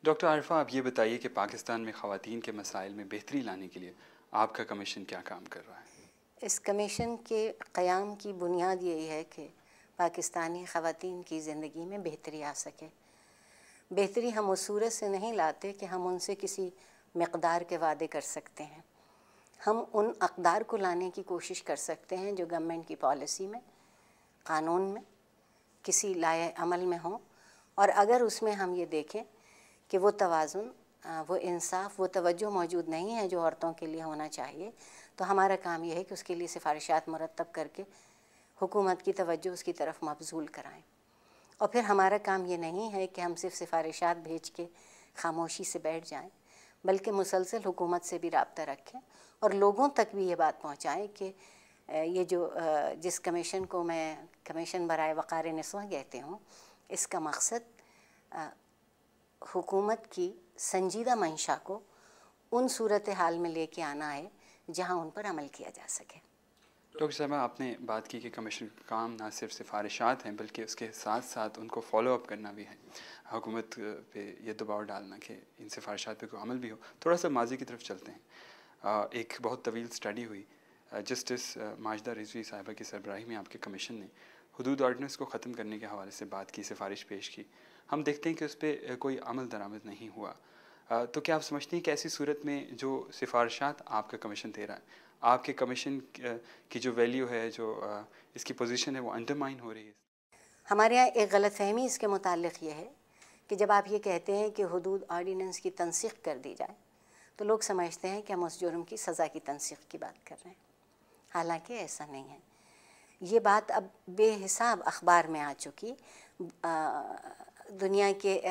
Doctor Arifa, आप ये बताइए कि पाकिस्तान में ख़वातीन के मसाइल में बेहतरी लाने के लिए आपका कमीशन क्या काम कर रहा है? इस कमीशन के क़याम की बुनियाद यही है कि पाकिस्तानी ख़वातीन की ज़िंदगी में बेहतरी आ सके। बेहतरी हम उस सूरत से नहीं लाते कि हम उनसे किसी मक़दार के वादे कर सकते हैं। हम उन अक़दार को लाने की कोशिश कर सकते हैं जो गवर्नमेंट की पॉलिसी में, क़ानून में, किसी लाए अमल में हों, और अगर उसमें हम ये देखें कि वो तवाज़ुन, वो इंसाफ, वो तवज्जो मौजूद नहीं है जो औरतों के लिए होना चाहिए, तो हमारा काम यह है कि उसके लिए सिफारिशात मुरतब करके हुकूमत की तवज्जो उसकी तरफ मबज़ूल कराएं। और फिर हमारा काम ये नहीं है कि हम सिर्फ सिफारिशात भेज के खामोशी से बैठ जाएं, बल्कि मुसलसल हुकूमत से भी रब्ता रखें और लोगों तक भी ये बात पहुँचाएँ कि ये जो जिस कमीशन को मैं कमीशन बराए वक़ार निस्वां कहती हूँ, इसका मकसद हुकूमत की संजीदा मंशा को उन सूरत हाल में लेके आना है जहाँ उन पर अमल किया जा सके। डॉक्टर साहबा, आपने बात की कि कमीशन का काम ना सिर्फ सिफारिशात हैं बल्कि उसके साथ साथ उनको फॉलो अप करना भी है, हुकूमत पे ये दबाव डालना कि इन सिफारिशात पे कोई अमल भी हो। थोड़ा सा माजी की तरफ चलते हैं। एक बहुत तवील स्टडी हुई, जस्टिस माजिदा रिजवी साहिबा की सरबराही में आपके कमीशन ने हुदूद ऑर्डिनेंस को ख़त्म करने के हवाले से बात की, सिफारिश पेश की। हम देखते हैं कि उस पर कोई अमल दरामद नहीं हुआ। तो क्या आप समझते हैं कि ऐसी सूरत में जो सिफारिशात आपका कमीशन दे रहा है, आपके कमीशन की जो वैल्यू है, जो इसकी पोजीशन है, वो अंडरमाइन हो रही है? हमारे यहाँ एक गलतफहमी इसके मुताल्लिक़ ये है कि जब आप ये कहते हैं कि हुदूद ऑर्डिनेंस की तनसीख कर दी जाए तो लोग समझते हैं कि हम उस जुर्म की सज़ा की तनसीख की बात कर रहे हैं। हालांकि ऐसा नहीं है। ये बात अब बेहिसाब अखबार में आ चुकी, दुनिया के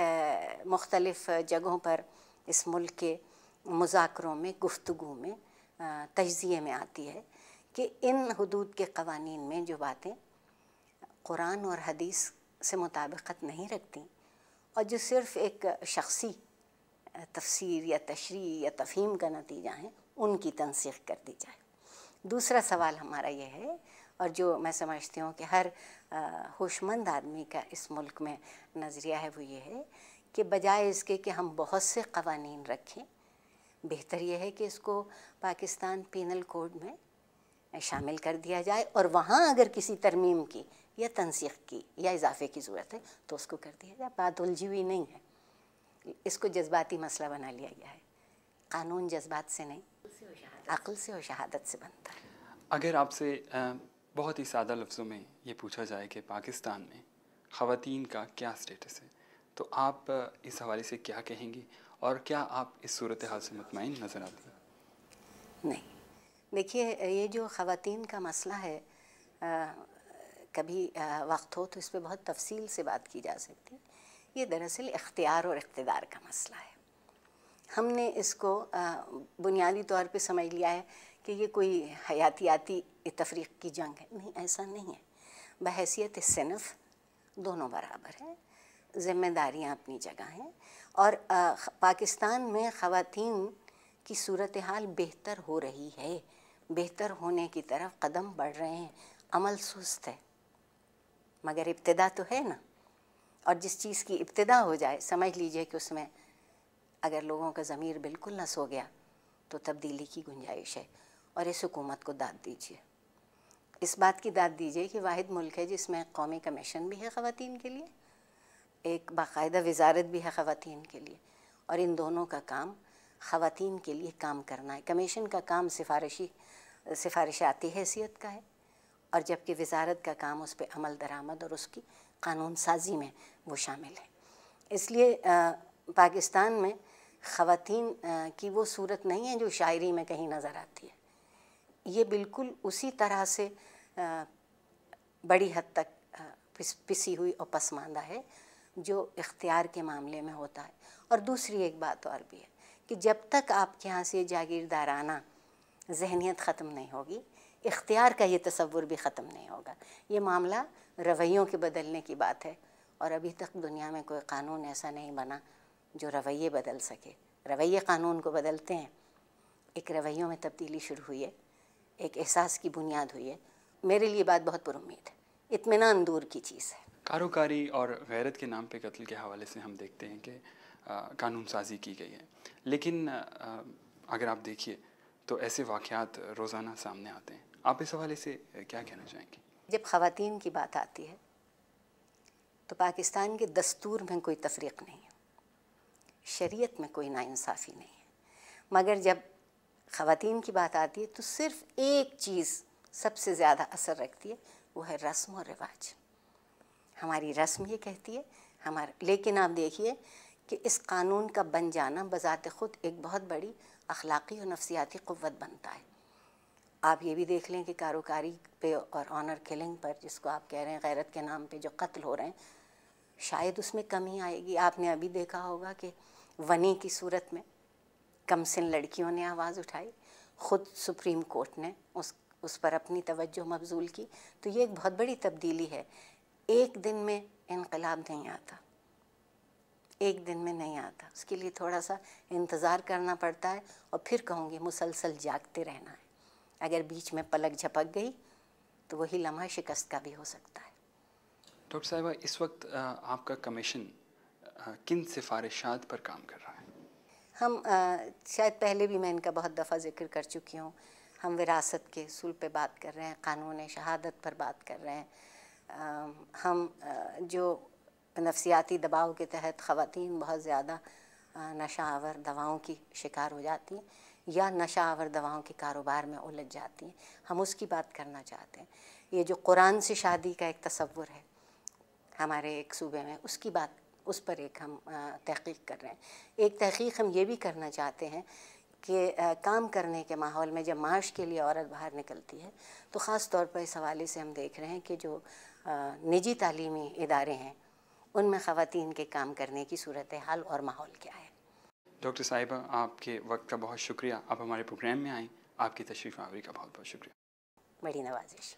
मुख्तलिफ़ जगहों पर इस मुल्क के मुज़ाकरों में, गुफ्तगू में, तज्ज़िये में आती है कि इन हुदूद के क़वानीन में जो बातें कुरान और हदीस से मुताबिक़त नहीं रखती और जो सिर्फ़ एक शख़सी तफसीर या तशरीह या तफ़हीम का नतीजा है, उनकी तनसीख कर दी जाए। दूसरा सवाल हमारा ये है, और जो मैं समझती हूँ कि हर होशमंद आदमी का इस मुल्क में नज़रिया है, वो ये है कि बजाय इसके कि हम बहुत से क़वानीन रखें, बेहतर ये है कि इसको पाकिस्तान पीनल कोड में शामिल कर दिया जाए और वहाँ अगर किसी तरमीम की या तनसीख की या इजाफ़े की ज़रूरत है तो उसको कर दिया जाए। बात उलझी हुई नहीं है। इसको जज्बाती मसला बना लिया गया है। कानून जज्बात से नहीं, अक़ल से और शहादत से बनता है। अगर आपसे बहुत ही सादा लफ्ज़ों में ये पूछा जाए कि पाकिस्तान में ख़वातीन का क्या स्टेटस है, तो आप इस हवाले से क्या कहेंगी और क्या आप इस सूरत हाल से मुतमईन नज़र आती हैं? नहीं, देखिए, ये जो ख़वातीन का मसला है, कभी वक्त हो तो इस पर बहुत तफसील से बात की जा सकती। ये दरअसल इख्तियार और इक़्तिदार का मसला है। हमने इसको बुनियादी तौर पे समझ लिया है कि ये कोई हयातियाती तफरीक़ की जंग है। नहीं, ऐसा नहीं है। बहैसियत सिनफ़ दोनों बराबर हैं, ज़िम्मेदारियाँ अपनी जगह हैं, और पाकिस्तान में ख़वातीन की सूरत हाल बेहतर हो रही है, बेहतर होने की तरफ कदम बढ़ रहे हैं। अमल सुस्त है मगर इब्तिदा तो है ना, और जिस चीज़ की इब्तिदा हो जाए समझ लीजिए कि उसमें अगर लोगों का ज़मीर बिल्कुल न सो गया तो तब्दीली की गुंजाइश है। और इस हुकूमत को दाद दीजिए, इस बात की दाद दीजिए कि वाहिद मुल्क है जिसमें कौमी कमीशन भी है ख़वातीन के लिए, एक बाकायदा वजारत भी है ख़वातीन के लिए, और इन दोनों का काम ख़वातीन के लिए काम करना है। कमीशन का काम सिफारिशाती हैसियत का है, और जबकि वजारत का काम उस पर अमल दरामद और उसकी कानून साजी में वो शामिल है। इसलिए पाकिस्तान में ख़वातीन की वो सूरत नहीं है जो शायरी में कहीं नज़र आती है। ये बिल्कुल उसी तरह से बड़ी हद तक पिसी हुई और पसमानदा है जो इख्तियार के मामले में होता है। और दूसरी एक बात और भी है कि जब तक आपके यहाँ से जागीरदाराना जहनीत ख़त्म नहीं होगी, इख्तियार का ये तसव्वुर भी ख़त्म नहीं होगा। ये मामला रवैयों के बदलने की बात है, और अभी तक दुनिया में कोई क़ानून ऐसा नहीं बना जो रवैये बदल सके। रवैये क़ानून को बदलते हैं। एक रवैयों में तब्दीली शुरू हुई है, एक एहसास की बुनियाद हुई है। मेरे लिए बात बहुत पुरुम्मीद है, इत्मीनान दूर की चीज़ है। कारोकारी और गैरत के नाम पे कत्ल के हवाले से हम देखते हैं कि कानून साजी की गई है, लेकिन अगर आप देखिए तो ऐसे वाक़यात रोज़ाना सामने आते हैं। आप इस हवाले से क्या कहना चाहेंगे? जब ख़वातीन की बात आती है तो पाकिस्तान के दस्तूर में कोई तफरीक नहीं है, शरीयत में कोई नाइंसाफ़ी नहीं है, मगर जब ख़वातीन की बात आती है तो सिर्फ़ एक चीज़ सबसे ज़्यादा असर रखती है, वो है रस्म और रिवाज। हमारी रस्म ये कहती है लेकिन आप देखिए कि इस कानून का बन जाना बज़ात ख़ुद एक बहुत बड़ी अखलाक़ी और नफ्सियाती क़ुव्वत बनता है। आप ये भी देख लें कि कारोकारी पे और ऑनर किलिंग पर, जिसको आप कह रहे हैं गैरत के नाम पे जो कत्ल हो रहे हैं, शायद उसमें कमी आएगी। आपने अभी देखा होगा कि वनी की सूरत में कमसिन लड़कियों ने आवाज़ उठाई, ख़ुद सुप्रीम कोर्ट ने उस पर अपनी तवज्जो मबजूल की। तो ये एक बहुत बड़ी तब्दीली है। एक दिन में इनकलाब नहीं आता, एक दिन में नहीं आता, उसके लिए थोड़ा सा इंतज़ार करना पड़ता है। और फिर कहूँगी मुसलसल जागते रहना है। अगर बीच में पलक झपक गई तो वही लम्हा शिकस्त का भी हो सकता है। डॉक्टर साहिबा, इस वक्त आपका कमीशन किन सिफारिशात पर काम कर रहा है? हम शायद पहले भी मैं इनका बहुत दफ़ा ज़िक्र कर चुकी हूँ। हम विरासत के उसूल पे बात कर रहे हैं, कानून शहादत पर बात कर रहे हैं। हम जो नफ्सियाती दबाव के तहत ख़वातीन बहुत ज़्यादा नशा आवर दवाओं की शिकार हो जाती हैं या नशा आवर दवाओं के कारोबार में उलझ जाती हैं, हम उसकी बात करना चाहते हैं। ये जो कुरान से शादी का एक तसव्वुर है हमारे एक सूबे में, उसकी बात, उस पर एक हम तहक़ीक़ कर रहे हैं। एक तहक़ीक़ हम ये भी करना चाहते हैं कि काम करने के माहौल में जब माश के लिए औरत बाहर निकलती है तो ख़ास तौर पर इस हवाले से हम देख रहे हैं कि जो निजी तालीमी इदारे हैं उनमें ख़वातीन के काम करने की सूरत हाल और माहौल क्या है। डॉक्टर साहिबा, आपके वक्त का बहुत शुक्रिया। आप हमारे प्रोग्राम में आएँ, आपकी तशरीफ़ आवरी का बहुत बहुत शुक्रिया। बड़ी नवाजिश।